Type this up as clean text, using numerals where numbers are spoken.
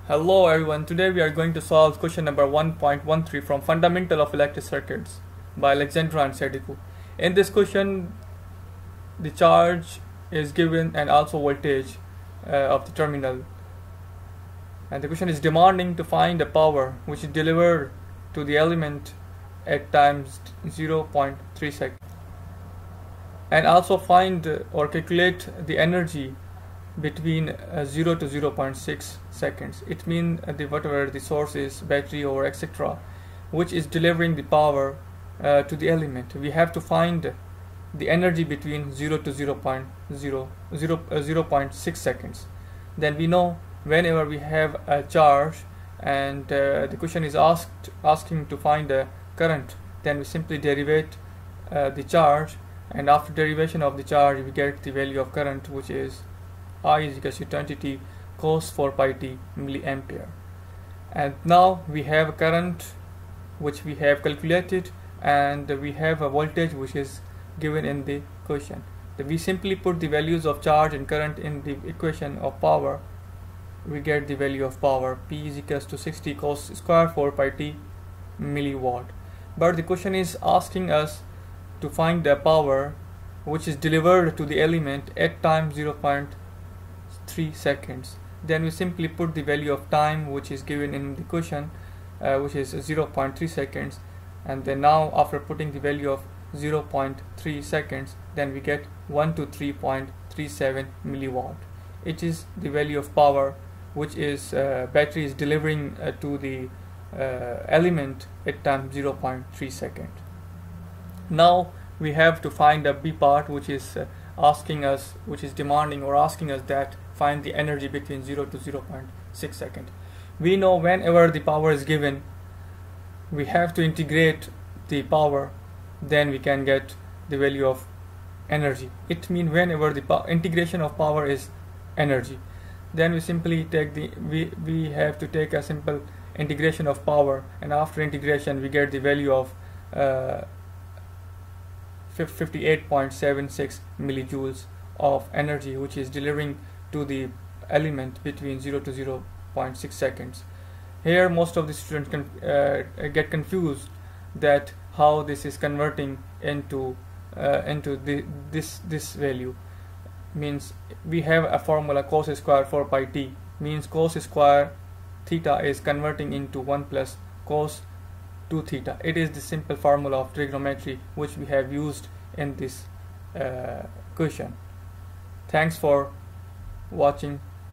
Hello everyone, today we are going to solve question number 1.13 from Fundamental of Electric Circuits by Alexandra and Sediku. In this question, the charge is given and also voltage of the terminal. And the question is demanding to find the power which is delivered to the element at times 0.3 seconds. And also find or calculate the energy between 0 to 0.6 seconds. It means whatever the source is, battery or etc., which is delivering the power to the element. We have to find the energy between 0 to 0.6 seconds. Then we know whenever we have a charge and the question is asking to find the current, then we simply derivate the charge, and after derivation of the charge we get the value of current, which is I is equal to 20t cos 4 pi t milliampere. And now we have a current which we have calculated, and we have a voltage which is given in the question. We simply put the values of charge and current in the equation of power. We get the value of power, P is equal to 60 cos square 4 pi t milliwatt. But the question is asking us to find the power which is delivered to the element at time 0.3 seconds. Then we simply put the value of time which is given in the question, which is 0.3 seconds, and then now after putting the value of 0.3 seconds, then we get 123.37 milliwatt. It is the value of power which is battery is delivering to the element at time 0.3 second. Now we have to find a B part, which is asking us, which is demanding or asking us that find the energy between 0 to 0.6 second. We know whenever the power is given, we have to integrate the power, then we can get the value of energy. It means whenever the integration of power is energy, then we simply take the we have to take a simple integration of power, and after integration we get the value of 58.76 millijoules of energy, which is delivering to the element between 0 to 0.6 seconds. Here most of the students can get confused that how this is converting into this value. Means we have a formula cos square 4 pi t, means cos square theta is converting into 1 plus cos 2 theta. It is the simple formula of trigonometry which we have used in this question. Thanks for watching.